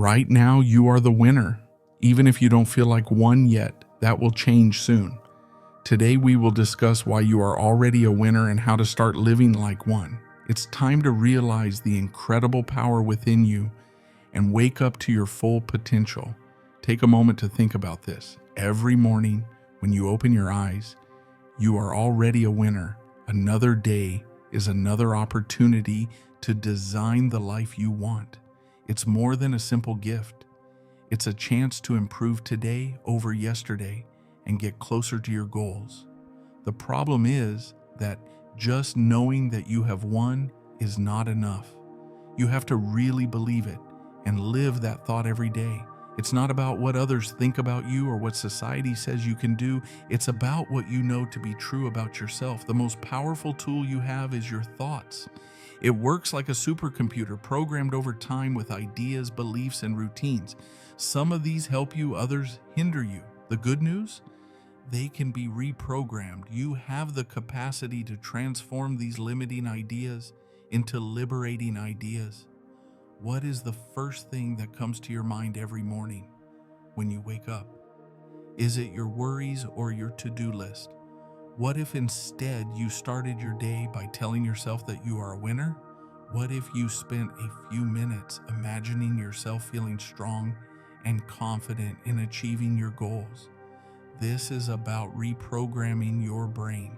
Right now, you are the winner. Even if you don't feel like one yet, that will change soon. Today, we will discuss why you are already a winner and how to start living like one. It's time to realize the incredible power within you and wake up to your full potential. Take a moment to think about this. Every morning, when you open your eyes, you are already a winner. Another day is another opportunity to design the life you want. It's more than a simple gift. It's a chance to improve today over yesterday and get closer to your goals. The problem is that just knowing that you have won is not enough. You have to really believe it and live that thought every day. It's not about what others think about you or what society says you can do. It's about what you know to be true about yourself. The most powerful tool you have is your thoughts. It works like a supercomputer programmed over time with ideas, beliefs, and routines. Some of these help you, others hinder you. The good news? They can be reprogrammed. You have the capacity to transform these limiting ideas into liberating ideas. What is the first thing that comes to your mind every morning when you wake up? Is it your worries or your to-do list? What if instead you started your day by telling yourself that you are a winner? What if you spent a few minutes imagining yourself feeling strong and confident in achieving your goals? This is about reprogramming your brain,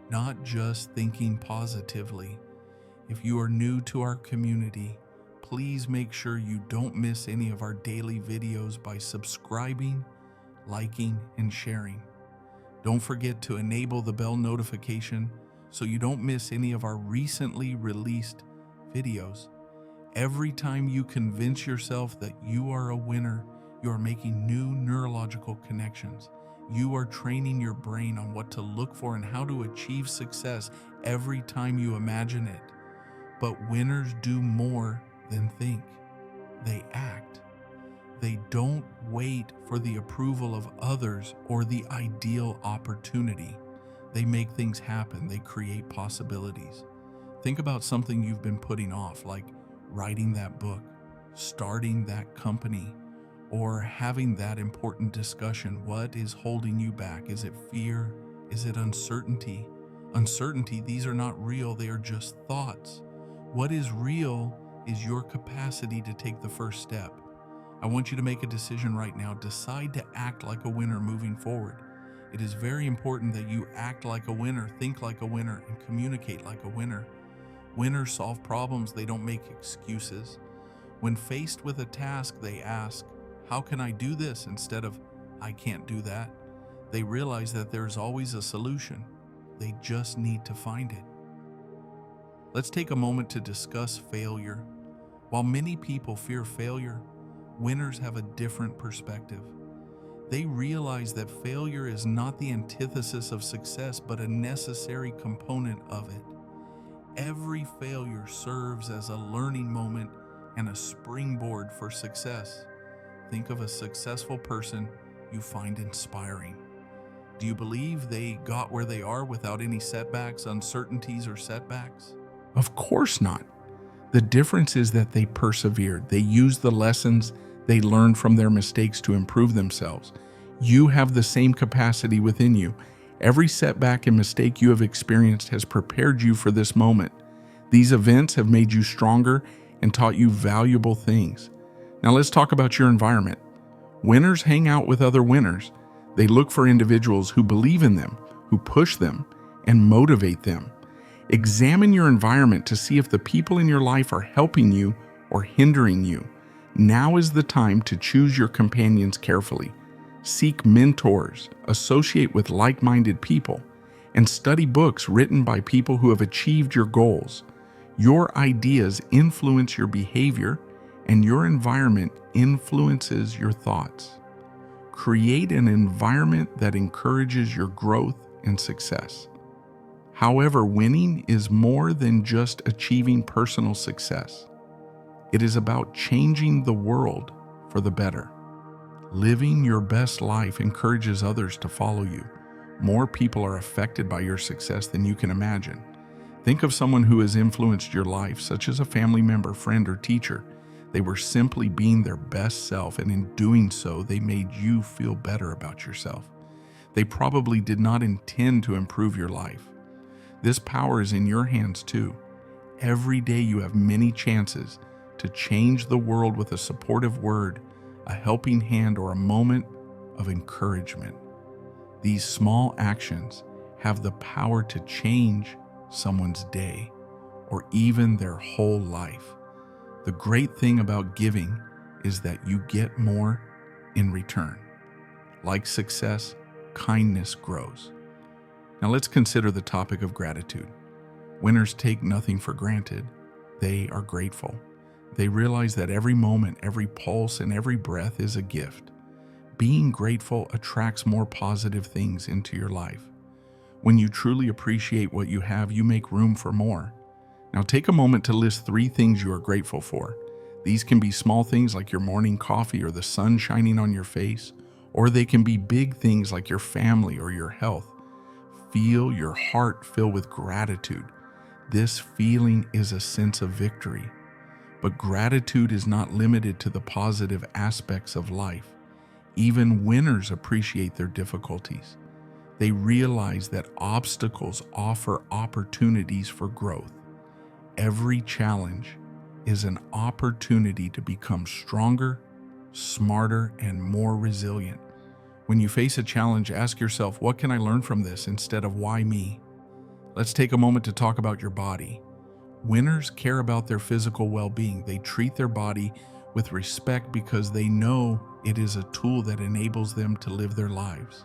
not just thinking positively. If you are new to our community, please make sure you don't miss any of our daily videos by subscribing, liking, and sharing. Don't forget to enable the bell notification so you don't miss any of our recently released videos. Every time you convince yourself that you are a winner, you are making new neurological connections. You are training your brain on what to look for and how to achieve success every time you imagine it. But winners do more than think. They act. They don't wait for the approval of others or the ideal opportunity. They make things happen. They create possibilities. Think about something you've been putting off, like writing that book, starting that company, or having that important discussion. What is holding you back? Is it fear? Is it uncertainty? Uncertainty, these are not real. They are just thoughts. What is real is your capacity to take the first step. I want you to make a decision right now. Decide to act like a winner moving forward. It is very important that you act like a winner, think like a winner, and communicate like a winner. Winners solve problems. They don't make excuses. When faced with a task, they ask, "How can I do this?" instead of, "I can't do that." They realize that there's always a solution. They just need to find it. Let's take a moment to discuss failure. While many people fear failure, winners have a different perspective. They realize that failure is not the antithesis of success, but a necessary component of it. Every failure serves as a learning moment and a springboard for success. Think of a successful person you find inspiring. Do you believe they got where they are without any setbacks, uncertainties, or setbacks? Of course not. The difference is that they persevered. They used the lessons they learned from their mistakes to improve themselves. You have the same capacity within you. Every setback and mistake you have experienced has prepared you for this moment. These events have made you stronger and taught you valuable things. Now let's talk about your environment. Winners hang out with other winners. They look for individuals who believe in them, who push them, and motivate them. Examine your environment to see if the people in your life are helping you or hindering you. Now is the time to choose your companions carefully. Seek mentors, associate with like-minded people, and study books written by people who have achieved your goals. Your ideas influence your behavior, and your environment influences your thoughts. Create an environment that encourages your growth and success. However, winning is more than just achieving personal success. It is about changing the world for the better. Living your best life encourages others to follow you. More people are affected by your success than you can imagine. Think of someone who has influenced your life, such as a family member, friend, or teacher. They were simply being their best self, and in doing so, they made you feel better about yourself. They probably did not intend to improve your life. This power is in your hands too. Every day you have many chances to change the world with a supportive word, a helping hand, or a moment of encouragement. These small actions have the power to change someone's day or even their whole life. The great thing about giving is that you get more in return. Like success, kindness grows. Now let's consider the topic of gratitude. Winners take nothing for granted. They are grateful. They realize that every moment, every pulse, and every breath is a gift. Being grateful attracts more positive things into your life. When you truly appreciate what you have, you make room for more. Now take a moment to list 3 things you are grateful for. These can be small things like your morning coffee or the sun shining on your face, or they can be big things like your family or your health. Feel your heart fill with gratitude. This feeling is a sense of victory. But gratitude is not limited to the positive aspects of life. Even winners appreciate their difficulties. They realize that obstacles offer opportunities for growth. Every challenge is an opportunity to become stronger, smarter, and more resilient. When you face a challenge, ask yourself, what can I learn from this instead of why me? Let's take a moment to talk about your body. Winners care about their physical well-being. They treat their body with respect because they know it is a tool that enables them to live their lives.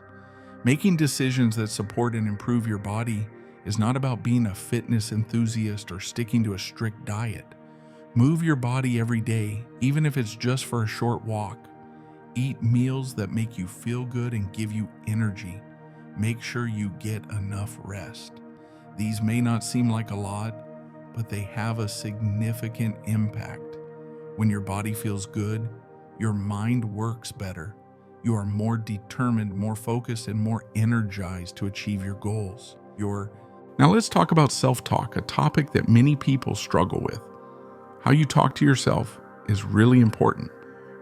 Making decisions that support and improve your body is not about being a fitness enthusiast or sticking to a strict diet. Move your body every day, even if it's just for a short walk. Eat meals that make you feel good and give you energy. Make sure you get enough rest. These may not seem like a lot, but they have a significant impact. When your body feels good, your mind works better. You are more determined, more focused, and more energized to achieve your goals. Now let's talk about self-talk, a topic that many people struggle with. How you talk to yourself is really important.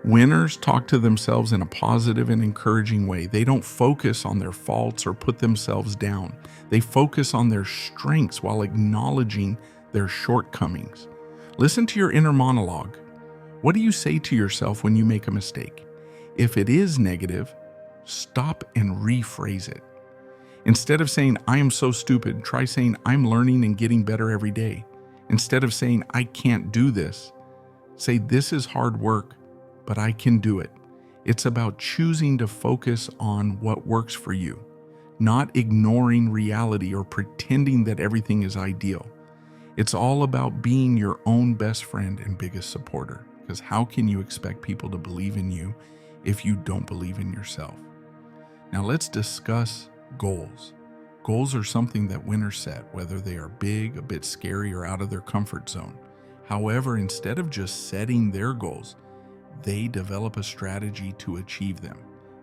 Winners talk to themselves in a positive and encouraging way. They don't focus on their faults or put themselves down. They focus on their strengths while acknowledging their shortcomings. Listen to your inner monologue. What do you say to yourself when you make a mistake? If it is negative, stop and rephrase it. Instead of saying, I am so stupid, try saying, I'm learning and getting better every day. Instead of saying, I can't do this, say, this is hard work, but I can do it. It's about choosing to focus on what works for you, not ignoring reality or pretending that everything is ideal. It's all about being your own best friend and biggest supporter, because how can you expect people to believe in you if you don't believe in yourself? Now let's discuss goals. Goals are something that winners set, whether they are big, a bit scary, or out of their comfort zone. However, instead of just setting their goals, they develop a strategy to achieve them.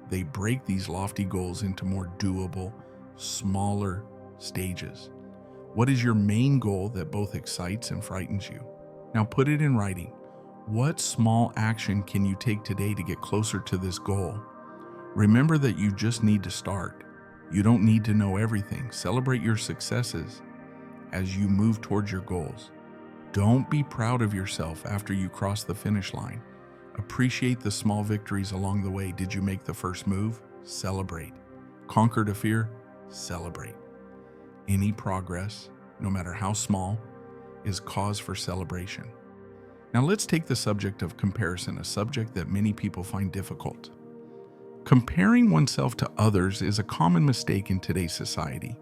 They break these lofty goals into more doable, smaller stages. What is your main goal that both excites and frightens you? Now put it in writing. What small action can you take today to get closer to this goal? Remember that you just need to start. You don't need to know everything. Celebrate your successes as you move towards your goals. Don't be proud of yourself after you cross the finish line. Appreciate the small victories along the way. Did you make the first move? Celebrate. Conquered a fear? Celebrate. Any progress, no matter how small, is cause for celebration. Now let's take the subject of comparison, a subject that many people find difficult. Comparing oneself to others is a common mistake in today's society.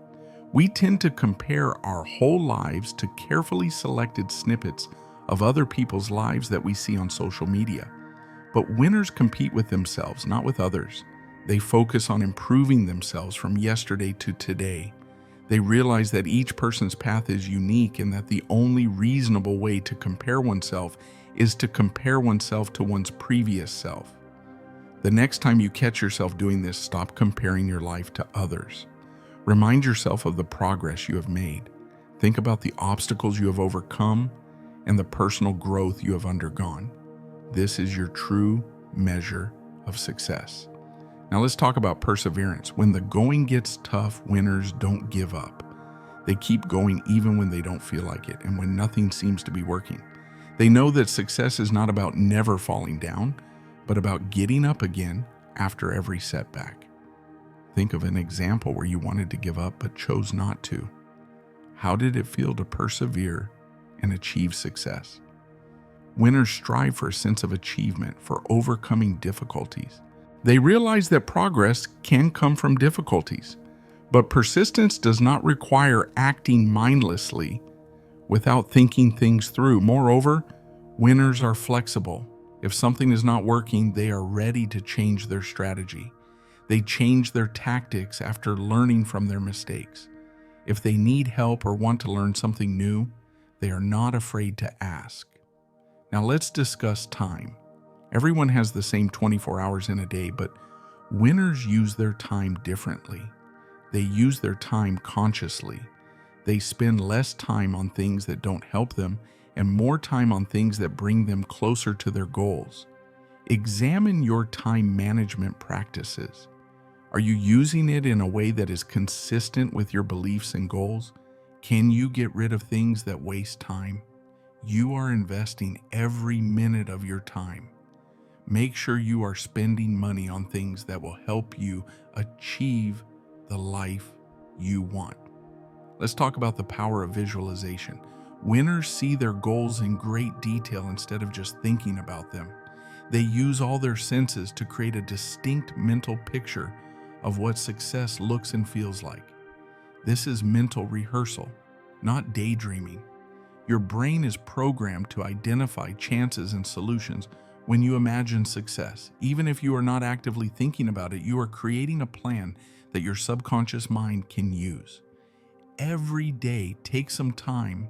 We tend to compare our whole lives to carefully selected snippets of other people's lives that we see on social media. But winners compete with themselves, not with others. They focus on improving themselves from yesterday to today. They realize that each person's path is unique and that the only reasonable way to compare oneself is to compare oneself to one's previous self. The next time you catch yourself doing this, stop comparing your life to others. Remind yourself of the progress you have made. Think about the obstacles you have overcome and the personal growth you have undergone. This is your true measure of success. Now let's talk about perseverance. When the going gets tough, winners don't give up. They keep going even when they don't feel like it and when nothing seems to be working. They know that success is not about never falling down, but about getting up again after every setback. Think of an example where you wanted to give up but chose not to. How did it feel to persevere and achieve success? Winners strive for a sense of achievement, for overcoming difficulties. They realize that progress can come from difficulties, but persistence does not require acting mindlessly without thinking things through. Moreover, winners are flexible. If something is not working, they are ready to change their strategy. They change their tactics after learning from their mistakes. If they need help or want to learn something new, they are not afraid to ask. Now let's discuss time. Everyone has the same 24 hours in a day, but winners use their time differently. They use their time consciously. They spend less time on things that don't help them and more time on things that bring them closer to their goals. Examine your time management practices. Are you using it in a way that is consistent with your beliefs and goals? Can you get rid of things that waste time? You are investing every minute of your time. Make sure you are spending money on things that will help you achieve the life you want. Let's talk about the power of visualization. Winners see their goals in great detail instead of just thinking about them. They use all their senses to create a distinct mental picture of what success looks and feels like. This is mental rehearsal, not daydreaming. Your brain is programmed to identify chances and solutions when you imagine success. Even if you are not actively thinking about it, you are creating a plan that your subconscious mind can use. Every day, take some time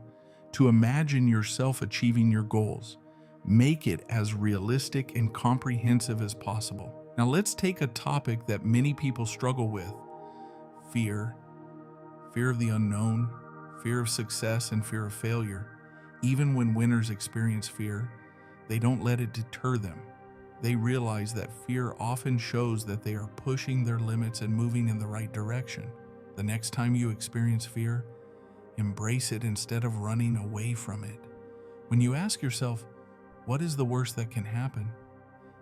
to imagine yourself achieving your goals. Make it as realistic and comprehensive as possible. Now let's take a topic that many people struggle with: fear. Fear of the unknown, fear of success, and fear of failure. Even when winners experience fear, they don't let it deter them. They realize that fear often shows that they are pushing their limits and moving in the right direction. The next time you experience fear, embrace it instead of running away from it. When you ask yourself, what is the worst that can happen?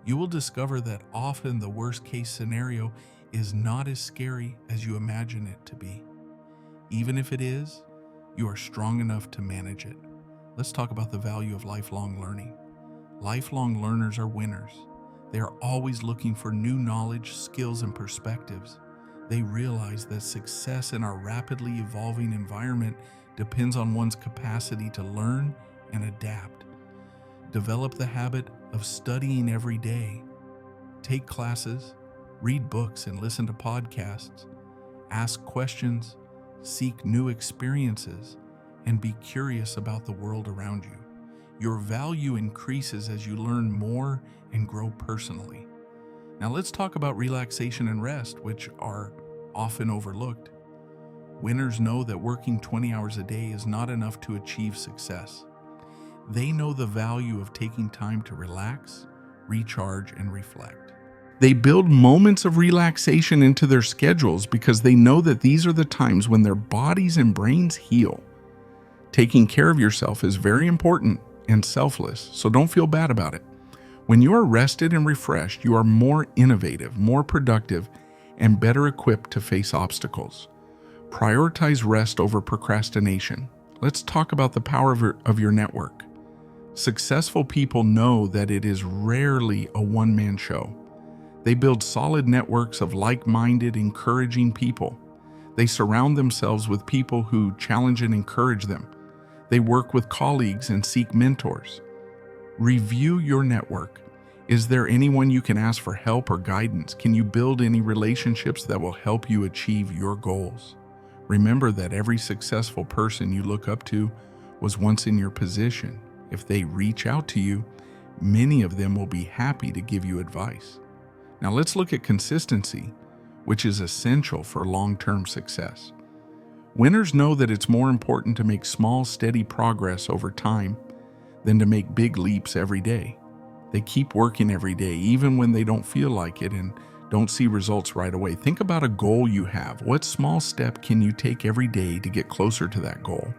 You will discover that often the worst case scenario is not as scary as you imagine it to be. Even if it is, you are strong enough to manage it. Let's talk about the value of lifelong learning. Lifelong learners are winners. They are always looking for new knowledge, skills, and perspectives. They realize that success in our rapidly evolving environment depends on one's capacity to learn and adapt. Develop the habit of studying every day. Take classes, read books, and listen to podcasts. Ask questions, seek new experiences, and be curious about the world around you. Your value increases as you learn more and grow personally. Now let's talk about relaxation and rest, which are often overlooked. Winners know that working 20 hours a day is not enough to achieve success. They know the value of taking time to relax, recharge, and reflect. They build moments of relaxation into their schedules because they know that these are the times when their bodies and brains heal. Taking care of yourself is very important and selfless, so don't feel bad about it. When you are rested and refreshed, you are more innovative, more productive, and better equipped to face obstacles. Prioritize rest over procrastination. Let's talk about the power of your network. Successful people know that it is rarely a one-man show. They build solid networks of like-minded, encouraging people. They surround themselves with people who challenge and encourage them. They work with colleagues and seek mentors. Review your network. Is there anyone you can ask for help or guidance? Can you build any relationships that will help you achieve your goals? Remember that every successful person you look up to was once in your position. If they reach out to you, many of them will be happy to give you advice. Now let's look at consistency, which is essential for long-term success. Winners know that it's more important to make small, steady progress over time than to make big leaps every day. They keep working every day, even when they don't feel like it and don't see results right away. Think about a goal you have. What small step can you take every day to get closer to that goal?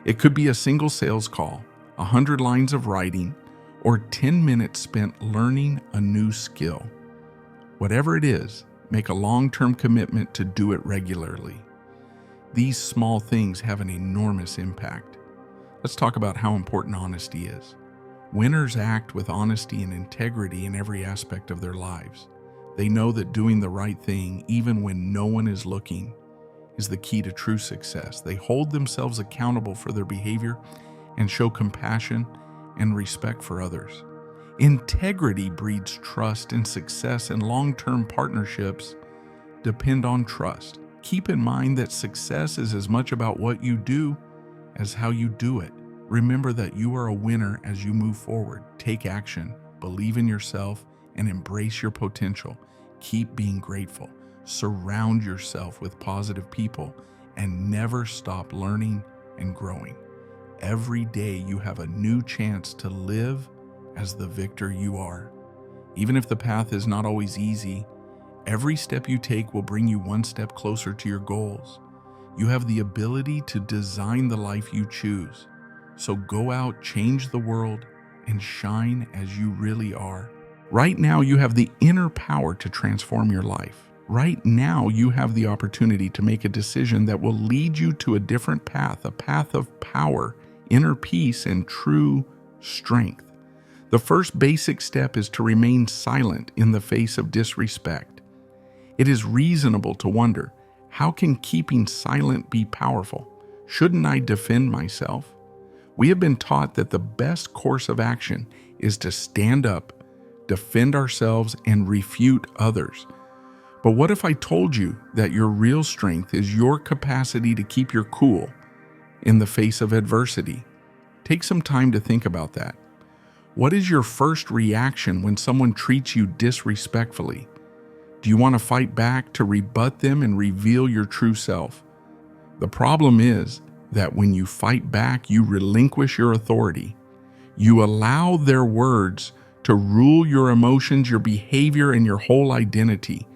It could be a single sales call, 100 lines of writing, or 10 minutes spent learning a new skill. Whatever it is, make a long-term commitment to do it regularly. These small things have an enormous impact. Let's talk about how important honesty is. Winners act with honesty and integrity in every aspect of their lives. They know that doing the right thing, even when no one is looking, is the key to true success. They hold themselves accountable for their behavior and show compassion and respect for others. Integrity breeds trust, and success and long-term partnerships depend on trust. Keep in mind that success is as much about what you do as how you do it. Remember that you are a winner as you move forward. Take action, believe in yourself, and embrace your potential. Keep being grateful. Surround yourself with positive people and never stop learning and growing. Every day you have a new chance to live as the victor you are. Even if the path is not always easy, every step you take will bring you one step closer to your goals. You have the ability to design the life you choose. So go out, change the world, and shine as you really are. Right now, you have the inner power to transform your life. Right now, you have the opportunity to make a decision that will lead you to a different path, a path of power, inner peace, and true strength. The first basic step is to remain silent in the face of disrespect. It is reasonable to wonder, how can keeping silent be powerful? Shouldn't I defend myself? We have been taught that the best course of action is to stand up, defend ourselves, and refute others. But what if I told you that your real strength is your capacity to keep your cool in the face of adversity? Take some time to think about that. What is your first reaction when someone treats you disrespectfully? Do you want to fight back to rebut them and reveal your true self? The problem is that when you fight back, you relinquish your authority. You allow their words to rule your emotions, your behavior, and your whole identity.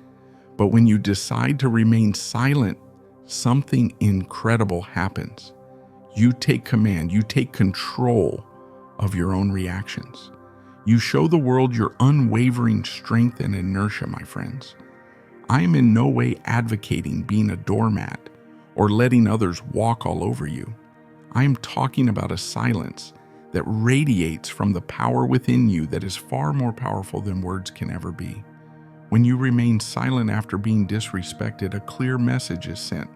But when you decide to remain silent, something incredible happens. You take command, you take control of your own reactions. You show the world your unwavering strength and inertia, my friends. I am in no way advocating being a doormat or letting others walk all over you. I am talking about a silence that radiates from the power within you that is far more powerful than words can ever be. When you remain silent after being disrespected, a clear message is sent.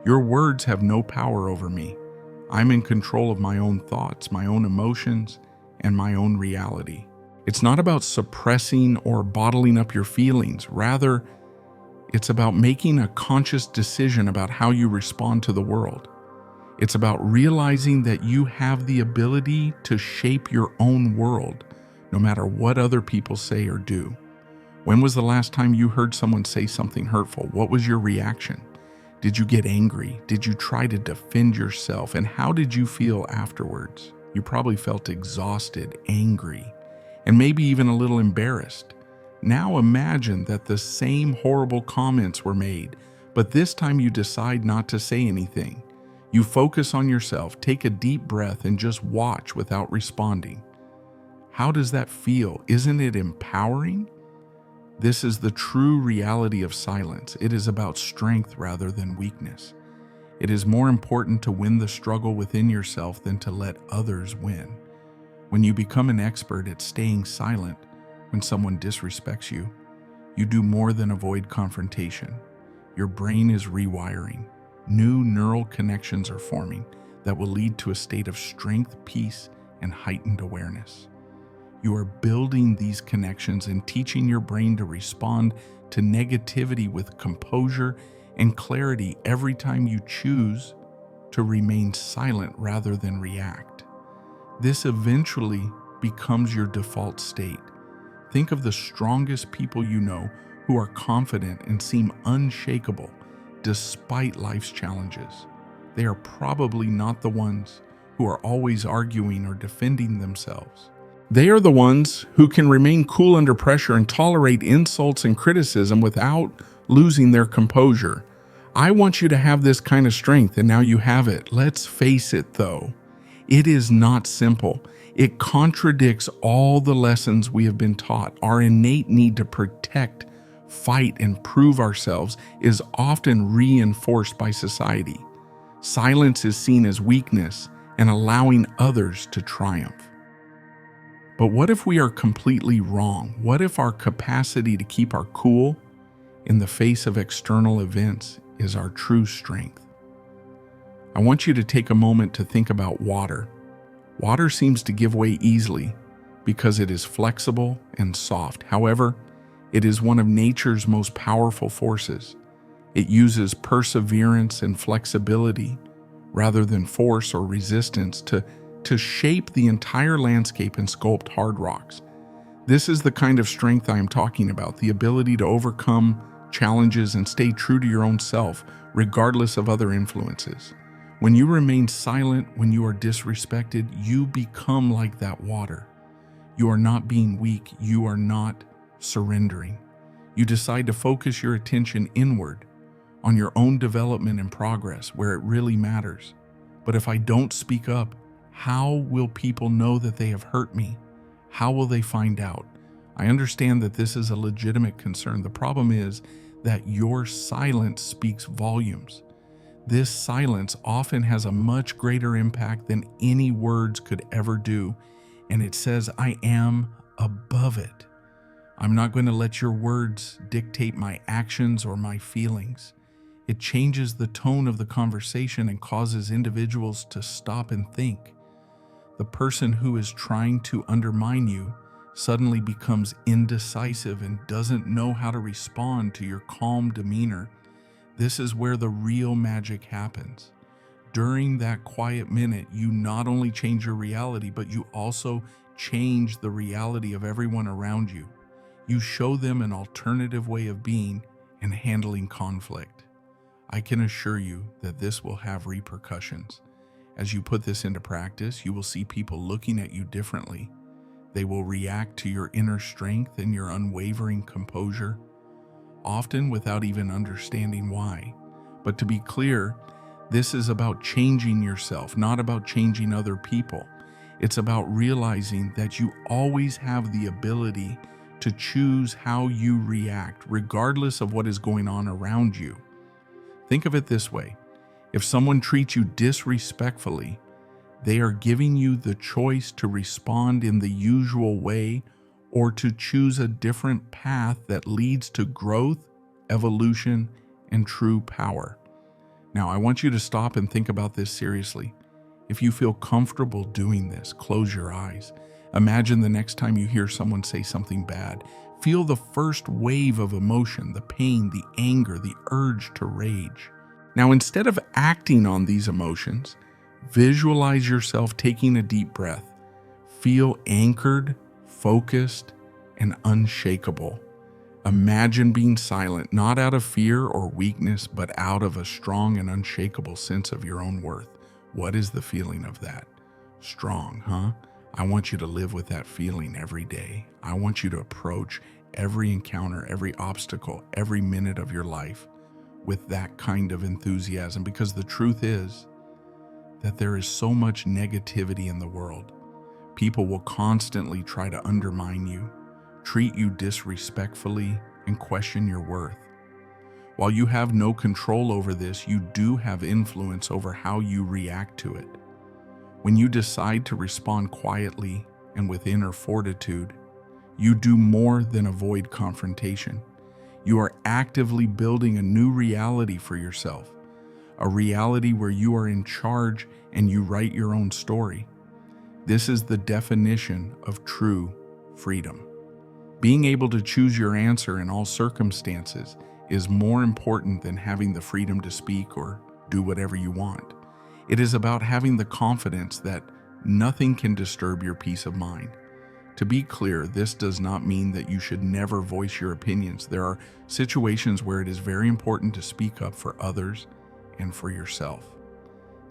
Your words have no power over me. I'm in control of my own thoughts, my own emotions, and my own reality. It's not about suppressing or bottling up your feelings. Rather, it's about making a conscious decision about how you respond to the world. It's about realizing that you have the ability to shape your own world, no matter what other people say or do. When was the last time you heard someone say something hurtful? What was your reaction? Did you get angry? Did you try to defend yourself? And how did you feel afterwards? You probably felt exhausted, angry, and maybe even a little embarrassed. Now imagine that the same horrible comments were made, but this time you decide not to say anything. You focus on yourself, take a deep breath, and just watch without responding. How does that feel? Isn't it empowering? This is the true reality of silence. It is about strength rather than weakness. It is more important to win the struggle within yourself than to let others win. When you become an expert at staying silent when someone disrespects you, you do more than avoid confrontation. Your brain is rewiring. New neural connections are forming that will lead to a state of strength, peace, and heightened awareness. You are building these connections and teaching your brain to respond to negativity with composure and clarity every time you choose to remain silent rather than react. This eventually becomes your default state. Think of the strongest people you know who are confident and seem unshakable despite life's challenges. They are probably not the ones who are always arguing or defending themselves. They are the ones who can remain cool under pressure and tolerate insults and criticism without losing their composure. I want you to have this kind of strength, and now you have it. Let's face it, though. It is not simple. It contradicts all the lessons we have been taught. Our innate need to protect, fight, and prove ourselves is often reinforced by society. Silence is seen as weakness and allowing others to triumph. But what if we are completely wrong? What if our capacity to keep our cool in the face of external events is our true strength? I want you to take a moment to think about water. Water seems to give way easily because it is flexible and soft. However, it is one of nature's most powerful forces. It uses perseverance and flexibility rather than force or resistance to shape the entire landscape and sculpt hard rocks. This is the kind of strength I am talking about, the ability to overcome challenges and stay true to your own self, regardless of other influences. When you remain silent, when you are disrespected, you become like that water. You are not being weak, you are not surrendering. You decide to focus your attention inward, on your own development and progress, where it really matters. But if I don't speak up, how will people know that they have hurt me? How will they find out? I understand that this is a legitimate concern. The problem is that your silence speaks volumes. This silence often has a much greater impact than any words could ever do, and it says, I am above it. I'm not going to let your words dictate my actions or my feelings. It changes the tone of the conversation and causes individuals to stop and think. The person who is trying to undermine you suddenly becomes indecisive and doesn't know how to respond to your calm demeanor. This is where the real magic happens. During that quiet minute, you not only change your reality, but you also change the reality of everyone around you. You show them an alternative way of being and handling conflict. I can assure you that this will have repercussions. As you put this into practice, you will see people looking at you differently. They will react to your inner strength and your unwavering composure, often without even understanding why. But to be clear, this is about changing yourself, not about changing other people. It's about realizing that you always have the ability to choose how you react, regardless of what is going on around you. Think of it this way. If someone treats you disrespectfully, they are giving you the choice to respond in the usual way or to choose a different path that leads to growth, evolution, and true power. Now, I want you to stop and think about this seriously. If you feel comfortable doing this, close your eyes. Imagine the next time you hear someone say something bad. Feel the first wave of emotion, the pain, the anger, the urge to rage. Now, instead of acting on these emotions, visualize yourself taking a deep breath. Feel anchored, focused, and unshakable. Imagine being silent, not out of fear or weakness, but out of a strong and unshakable sense of your own worth. What is the feeling of that? Strong, huh? I want you to live with that feeling every day. I want you to approach every encounter, every obstacle, every minute of your life with that kind of enthusiasm, because the truth is that there is so much negativity in the world. People will constantly try to undermine you, treat you disrespectfully, and question your worth. While you have no control over this, you do have influence over how you react to it. When you decide to respond quietly and with inner fortitude, you do more than avoid confrontation. You are actively building a new reality for yourself, a reality where you are in charge and you write your own story. This is the definition of true freedom. Being able to choose your answer in all circumstances is more important than having the freedom to speak or do whatever you want. It is about having the confidence that nothing can disturb your peace of mind. To be clear, this does not mean that you should never voice your opinions. There are situations where it is very important to speak up for others and for yourself.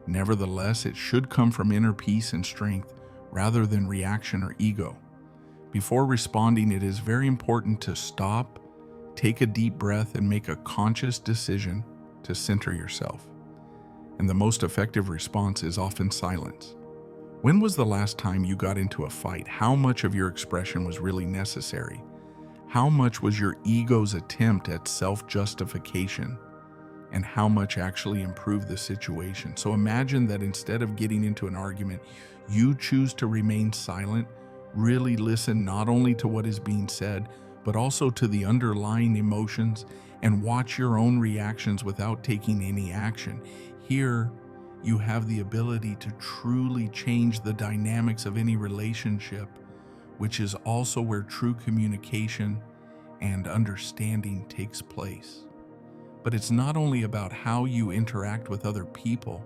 Nevertheless, it should come from inner peace and strength rather than reaction or ego. Before responding, it is very important to stop, take a deep breath, and make a conscious decision to center yourself. And the most effective response is often silence. When was the last time you got into a fight? How much of your expression was really necessary? How much was your ego's attempt at self-justification? And how much actually improved the situation? So imagine that instead of getting into an argument, you choose to remain silent, really listen not only to what is being said, but also to the underlying emotions, and watch your own reactions without taking any action. Here, you have the ability to truly change the dynamics of any relationship, which is also where true communication and understanding takes place. But it's not only about how you interact with other people,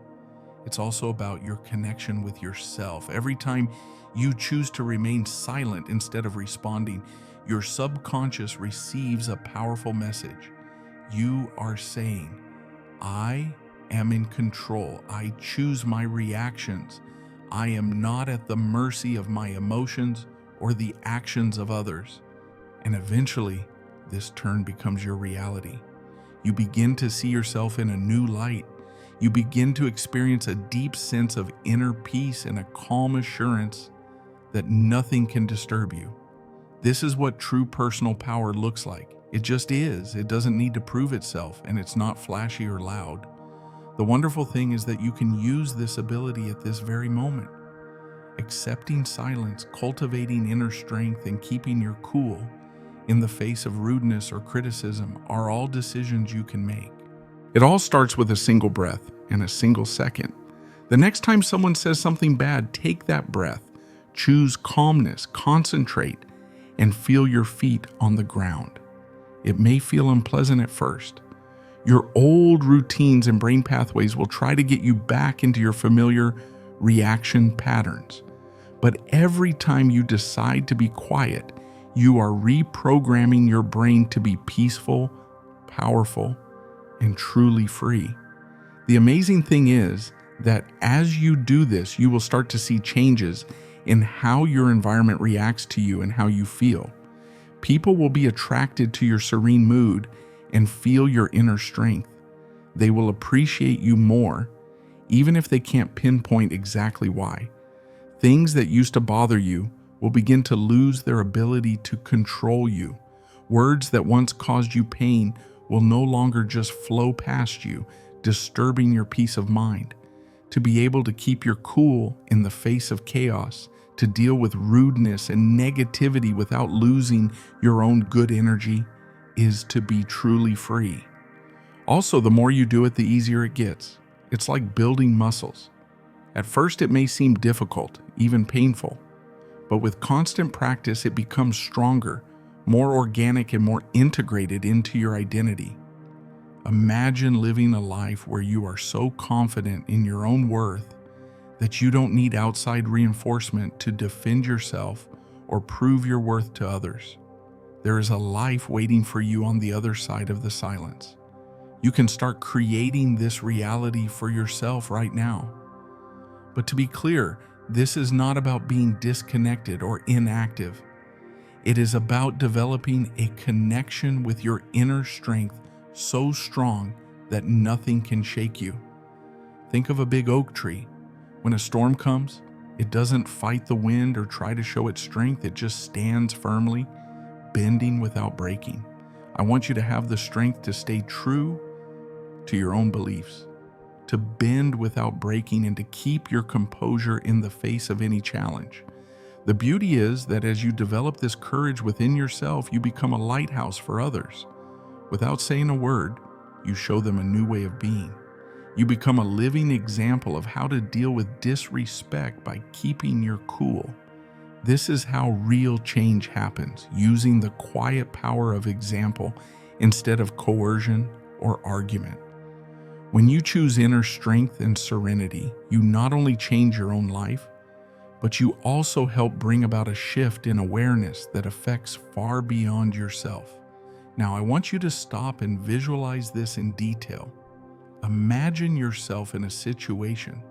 it's also about your connection with yourself. Every time you choose to remain silent instead of responding, your subconscious receives a powerful message. You are saying, I am in control. I choose my reactions. I am not at the mercy of my emotions or the actions of others. And eventually, this turn becomes your reality. You begin to see yourself in a new light. You begin to experience a deep sense of inner peace and a calm assurance that nothing can disturb you. This is what true personal power looks like. It just is. It doesn't need to prove itself, and it's not flashy or loud. The wonderful thing is that you can use this ability at this very moment. Accepting silence, cultivating inner strength, and keeping your cool in the face of rudeness or criticism are all decisions you can make. It all starts with a single breath and a single second. The next time someone says something bad, take that breath. Choose calmness, concentrate, and feel your feet on the ground. It may feel unpleasant at first. Your old routines and brain pathways will try to get you back into your familiar reaction patterns. But every time you decide to be quiet, you are reprogramming your brain to be peaceful, powerful, and truly free. The amazing thing is that as you do this, you will start to see changes in how your environment reacts to you and how you feel. People will be attracted to your serene mood and feel your inner strength. They will appreciate you more, even if they can't pinpoint exactly why. Things that used to bother you will begin to lose their ability to control you. Words that once caused you pain will no longer just flow past you, disturbing your peace of mind. To be able to keep your cool in the face of chaos, to deal with rudeness and negativity without losing your own good energy, is to be truly free. Also, the more you do it, the easier it gets. It's like building muscles. At first, it may seem difficult, even painful, but with constant practice, it becomes stronger, more organic, and more integrated into your identity. Imagine living a life where you are so confident in your own worth that you don't need outside reinforcement to defend yourself or prove your worth to others. There is a life waiting for you on the other side of the silence. You can start creating this reality for yourself right now. But to be clear, this is not about being disconnected or inactive. It is about developing a connection with your inner strength so strong that nothing can shake you. Think of a big oak tree. When a storm comes, it doesn't fight the wind or try to show its strength. It just stands firmly, bending without breaking. I want you to have the strength to stay true to your own beliefs, to bend without breaking, and to keep your composure in the face of any challenge. The beauty is that as you develop this courage within yourself, you become a lighthouse for others. Without saying a word, you show them a new way of being. You become a living example of how to deal with disrespect by keeping your cool. This is how real change happens, using the quiet power of example instead of coercion or argument. When you choose inner strength and serenity, you not only change your own life, but you also help bring about a shift in awareness that affects far beyond yourself. Now, I want you to stop and visualize this in detail. Imagine yourself in a situation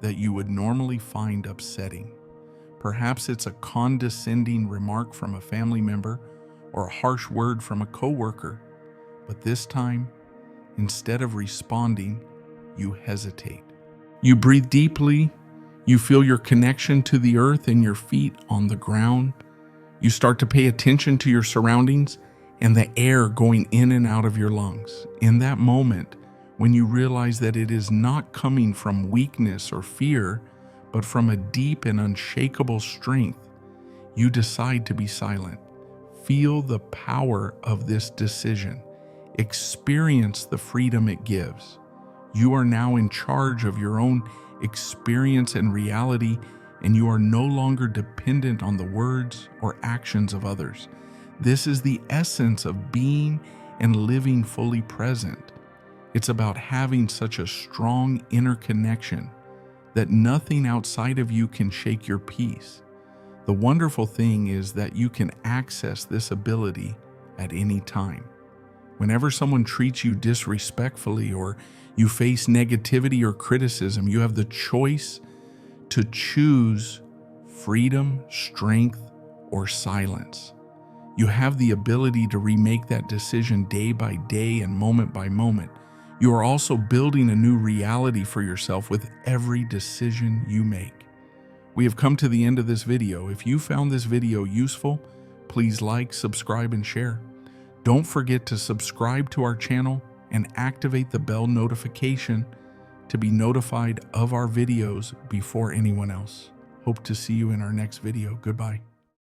that you would normally find upsetting. Perhaps it's a condescending remark from a family member or a harsh word from a coworker. But this time, instead of responding, you hesitate. You breathe deeply. You feel your connection to the earth and your feet on the ground. You start to pay attention to your surroundings and the air going in and out of your lungs. In that moment, when you realize that it is not coming from weakness or fear, but from a deep and unshakable strength, you decide to be silent. Feel the power of this decision. Experience the freedom it gives. You are now in charge of your own experience and reality, and you are no longer dependent on the words or actions of others. This is the essence of being and living fully present. It's about having such a strong inner connection that nothing outside of you can shake your peace. The wonderful thing is that you can access this ability at any time. Whenever someone treats you disrespectfully or you face negativity or criticism, you have the choice to choose freedom, strength, or silence. You have the ability to remake that decision day by day and moment by moment. You are also building a new reality for yourself with every decision you make. We have come to the end of this video. If you found this video useful, please like, subscribe, and share. Don't forget to subscribe to our channel and activate the bell notification to be notified of our videos before anyone else. Hope to see you in our next video. Goodbye.